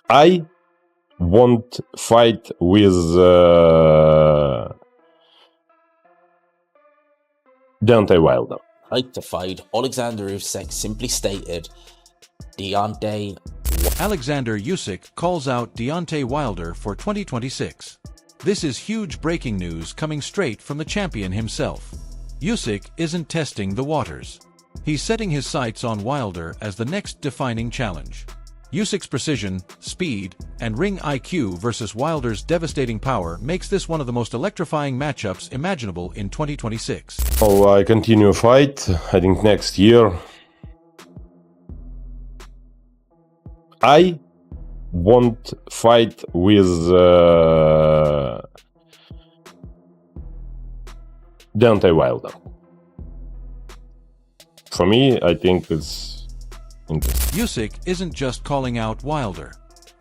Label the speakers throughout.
Speaker 1: I won't fight with Deontay Wilder.
Speaker 2: Like to fight Oleksandr Usyk simply stated Deontay.
Speaker 3: Oleksandr Usyk calls out Deontay Wilder for 2026. This is huge breaking news coming straight from the champion himself. Usyk isn't testing the waters. He's setting his sights on Wilder as the next defining challenge. Usyk's precision, speed, and ring IQ versus Wilder's devastating power makes this one of the most electrifying matchups imaginable in 2026.
Speaker 1: So I continue fight. I think next year I won't fight with Deontay Wilder. For me, I think it's interesting.
Speaker 3: Usyk isn't just calling out Wilder.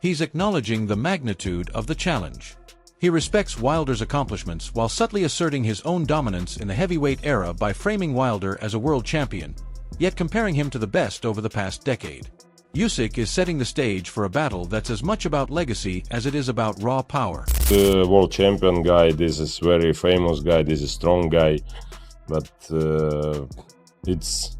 Speaker 3: He's acknowledging the magnitude of the challenge. He respects Wilder's accomplishments while subtly asserting his own dominance in the heavyweight era by framing Wilder as a world champion, yet comparing him to the best over the past decade. Usyk is setting the stage for a battle that's as much about legacy as it is about raw power.
Speaker 1: The world champion guy, this is very famous guy, this is strong guy, but it's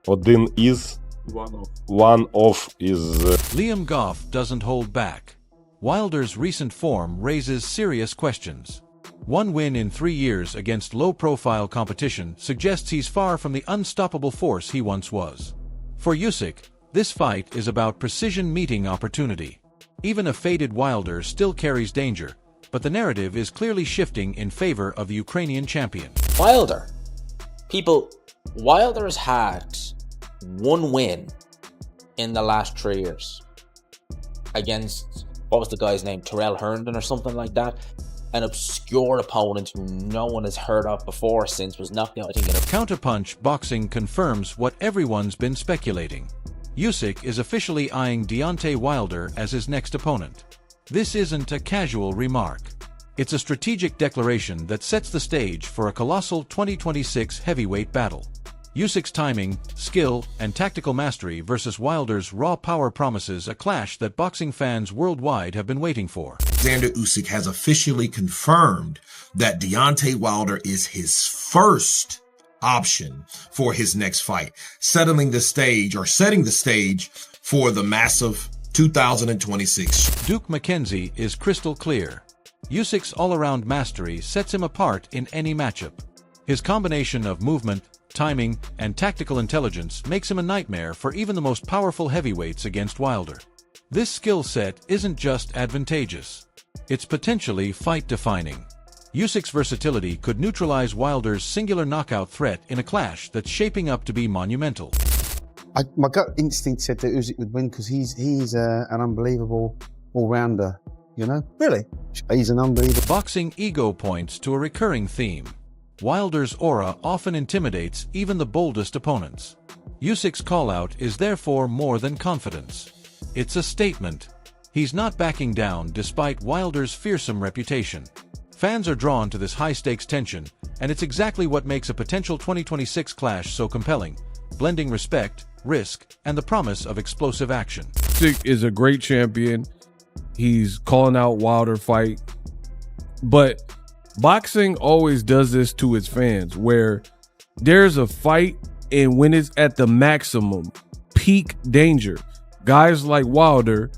Speaker 1: Odin is one of is
Speaker 3: Liam Goff doesn't hold back. Wilder's recent form raises serious questions. One win in 3 years against low-profile competition suggests he's far from the unstoppable force he once was. For Usyk, this fight is about precision meeting opportunity. Even a faded Wilder still carries danger, but the narrative is clearly shifting in favor of the Ukrainian champion.
Speaker 2: Wilder. Wilder has had one win in the last 3 years against, what was the guy's name, Terrell Herndon or something like that, an obscure opponent who no one has heard of before since was knocked out, I think, in a
Speaker 3: Counterpunch Boxing confirms what everyone's been speculating. Usyk is officially eyeing Deontay Wilder as his next opponent. This isn't a casual remark. It's a strategic declaration that sets the stage for a colossal 2026 heavyweight battle. Usyk's timing, skill, and tactical mastery versus Wilder's raw power promises a clash that boxing fans worldwide have been waiting for.
Speaker 4: Oleksandr Usyk has officially confirmed that Deontay Wilder is his first option for his next fight, setting the stage for the massive 2026.
Speaker 3: Duke McKenzie is crystal clear. Usyk's all-around mastery sets him apart in any matchup. His combination of movement, timing, and tactical intelligence makes him a nightmare for even the most powerful heavyweights against Wilder. This skill set isn't just advantageous. It's potentially fight-defining. Usyk's versatility could neutralize Wilder's singular knockout threat in a clash that's shaping up to be monumental.
Speaker 5: My gut instinct said that Usyk would win because he's an unbelievable all-rounder, you know? Really? He's an unbelievable...
Speaker 3: Boxing ego points to a recurring theme. Wilder's aura often intimidates even the boldest opponents. Usyk's call-out is therefore more than confidence. It's a statement. He's not backing down despite Wilder's fearsome reputation. Fans are drawn to this high-stakes tension, and it's exactly what makes a potential 2026 clash so compelling, blending respect, risk, and the promise of explosive action.
Speaker 6: Usyk is a great champion. He's calling out Wilder fight. But boxing always does this to its fans, where there's a fight, and when it's at the maximum, peak danger, guys like Wilder,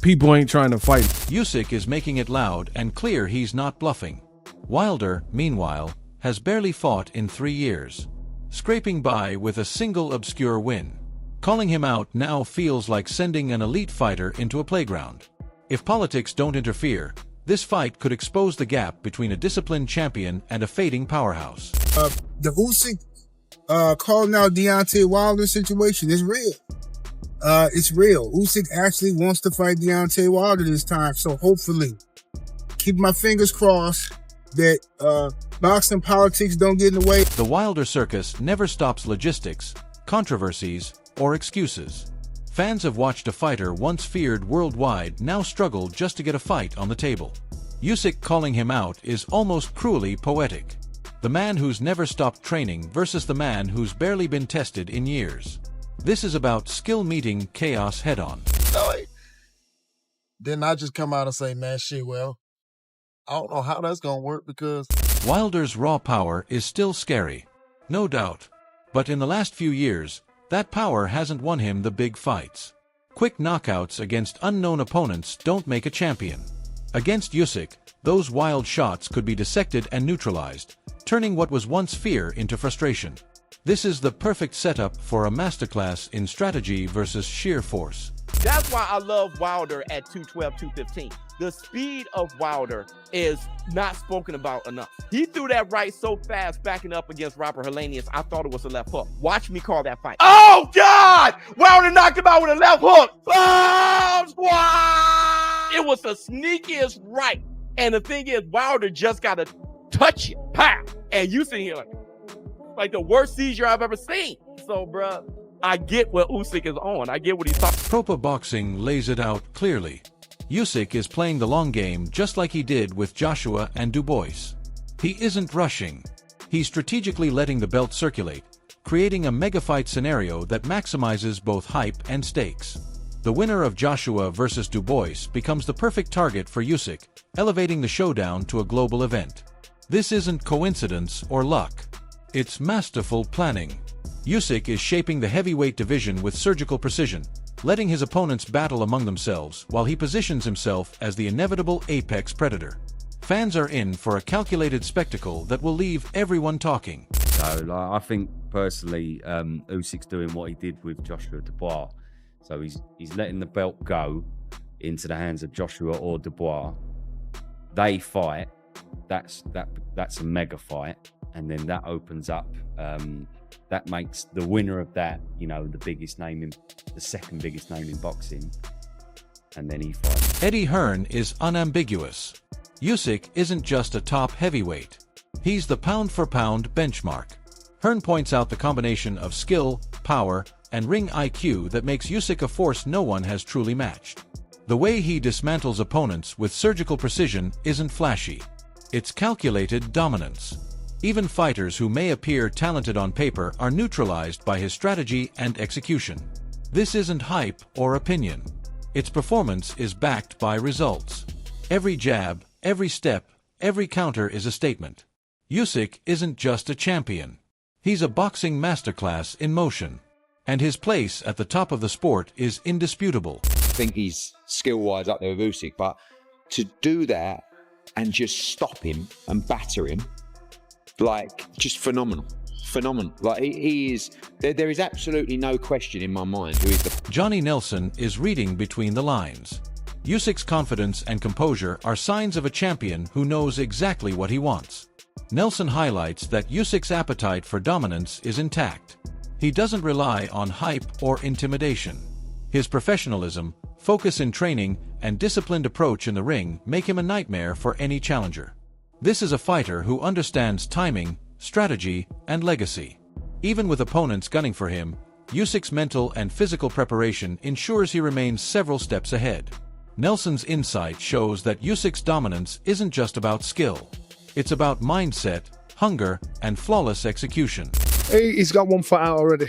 Speaker 6: people ain't trying to fight.
Speaker 3: Usyk is making it loud and clear he's not bluffing. Wilder, meanwhile, has barely fought in 3 years, scraping by with a single obscure win. Calling him out now feels like sending an elite fighter into a playground. If politics don't interfere, this fight could expose the gap between a disciplined champion and a fading powerhouse.
Speaker 7: The Usyk calling out Deontay Wilder situation is real. It's real. Usyk actually wants to fight Deontay Wilder this time, so hopefully, keep my fingers crossed that boxing politics don't get in the way.
Speaker 3: The Wilder circus never stops logistics, controversies, or excuses. Fans have watched a fighter once feared worldwide now struggle just to get a fight on the table. Usyk calling him out is almost cruelly poetic. The man who's never stopped training versus the man who's barely been tested in years. This is about skill meeting chaos head-on.
Speaker 8: then I just come out and say, man, shit, well, I don't know how that's going to work because...
Speaker 3: Wilder's raw power is still scary, no doubt. But in the last few years, that power hasn't won him the big fights. Quick knockouts against unknown opponents don't make a champion. Against Usyk, those wild shots could be dissected and neutralized, turning what was once fear into frustration. This is the perfect setup for a masterclass in strategy versus sheer force.
Speaker 9: That's why I love Wilder at 212, 215. The speed of Wilder is not spoken about enough. He threw that right so fast backing up against Robert Helenius, I thought it was a left hook. Watch me call that fight. Oh, God! Wilder knocked him out with a left hook. Oh, squad! It was the sneakiest right. And the thing is, Wilder just got to touch it. Pow! And you see here like the worst seizure I've ever seen. So, bruh, I get what Usyk is on. I get what he's talking.
Speaker 3: Propa Boxing lays it out clearly. Usyk is playing the long game just like he did with Joshua and Dubois. He isn't rushing. He's strategically letting the belt circulate, creating a mega fight scenario that maximizes both hype and stakes. The winner of Joshua versus Dubois becomes the perfect target for Usyk, elevating the showdown to a global event. This isn't coincidence or luck. It's masterful planning. Usyk is shaping the heavyweight division with surgical precision, letting his opponents battle among themselves while he positions himself as the inevitable apex predator. Fans are in for a calculated spectacle that will leave everyone talking.
Speaker 10: So, I think personally, Usyk's doing what he did with Joshua Dubois. So he's letting the belt go into the hands of Joshua or Dubois. They fight. That's a mega fight, and then that opens up. That makes the winner of that, the second biggest name in boxing, and then he fights.
Speaker 3: Eddie Hearn is unambiguous. Usyk isn't just a top heavyweight. He's the pound-for-pound benchmark. Hearn points out the combination of skill, power, and ring IQ that makes Usyk a force no one has truly matched. The way he dismantles opponents with surgical precision isn't flashy. It's calculated dominance. Even fighters who may appear talented on paper are neutralized by his strategy and execution. This isn't hype or opinion. Its performance is backed by results. Every jab, every step, every counter is a statement. Usyk isn't just a champion. He's a boxing masterclass in motion. And his place at the top of the sport is indisputable.
Speaker 11: I think he's skill-wise up there with Usyk, but to do that and just stop him and batter him, just phenomenal. He is, there is absolutely no question in my mind who is the...
Speaker 3: Johnny Nelson is reading between the lines. Usyk's confidence and composure are signs of a champion who knows exactly what he wants. Nelson highlights that Usyk's appetite for dominance is intact. He doesn't rely on hype or intimidation. His professionalism, focus in training, and disciplined approach in the ring make him a nightmare for any challenger. This is a fighter who understands timing, strategy, and legacy. Even with opponents gunning for him, Usyk's mental and physical preparation ensures he remains several steps ahead. Nelson's insight shows that Usyk's dominance isn't just about skill. It's about mindset, hunger, and flawless execution.
Speaker 12: He's got 1 foot out already.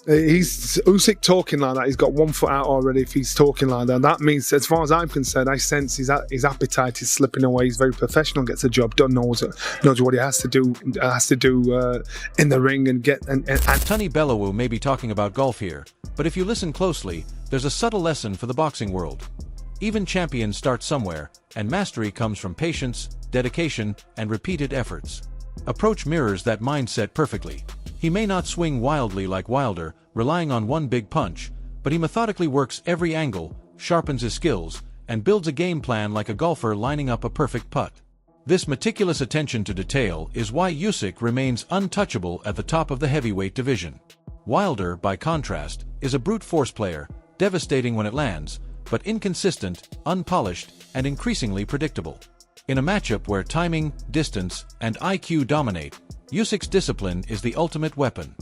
Speaker 12: He's Usyk talking like that. He's got 1 foot out already. If he's talking like that, that means, as far as I'm concerned, I sense his appetite is slipping away. He's very professional, gets the job done, knows what he has to do. In the ring and get. And
Speaker 3: Tony Bellewu may be talking about golf here, but if you listen closely, there's a subtle lesson for the boxing world. Even champions start somewhere, and mastery comes from patience, dedication, and repeated efforts. Approach mirrors that mindset perfectly. He may not swing wildly like Wilder, relying on one big punch, but he methodically works every angle, sharpens his skills, and builds a game plan like a golfer lining up a perfect putt. This meticulous attention to detail is why Usyk remains untouchable at the top of the heavyweight division. Wilder, by contrast, is a brute force player, devastating when it lands, but inconsistent, unpolished, and increasingly predictable. In a matchup where timing, distance, and IQ dominate, Usyk's discipline is the ultimate weapon.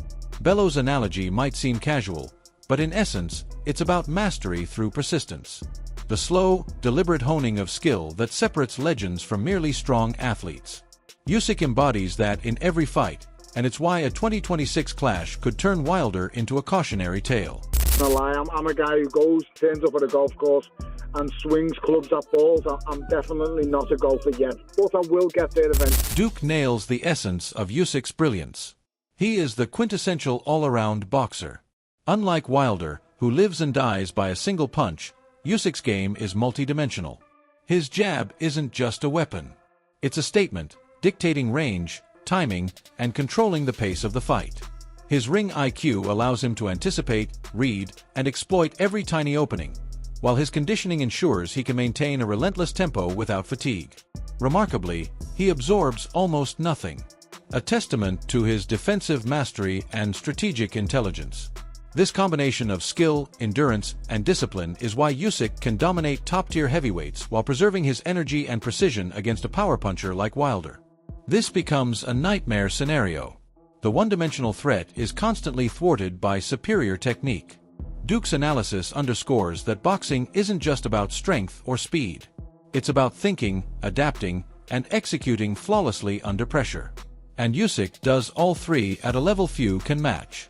Speaker 3: Bellew's analogy might seem casual, but in essence, it's about mastery through persistence. The slow, deliberate honing of skill that separates legends from merely strong athletes. Usyk embodies that in every fight, and it's why a 2026 clash could turn Wilder into a cautionary tale.
Speaker 13: No lie, I'm a guy who turns up at a golf course and swings clubs at balls. I'm definitely not a golfer yet, but I will get there eventually.
Speaker 3: Duke nails the essence of Usyk's brilliance. He is the quintessential all-around boxer. Unlike Wilder, who lives and dies by a single punch, Usyk's game is multidimensional. His jab isn't just a weapon. It's a statement, dictating range, timing, and controlling the pace of the fight. His ring IQ allows him to anticipate, read, and exploit every tiny opening, while his conditioning ensures he can maintain a relentless tempo without fatigue. Remarkably, he absorbs almost nothing, a testament to his defensive mastery and strategic intelligence. This combination of skill, endurance, and discipline is why Usyk can dominate top-tier heavyweights while preserving his energy and precision against a power puncher like Wilder. This becomes a nightmare scenario. The one-dimensional threat is constantly thwarted by superior technique. Duke's analysis underscores that boxing isn't just about strength or speed. It's about thinking, adapting, and executing flawlessly under pressure. And Usyk does all three at a level few can match.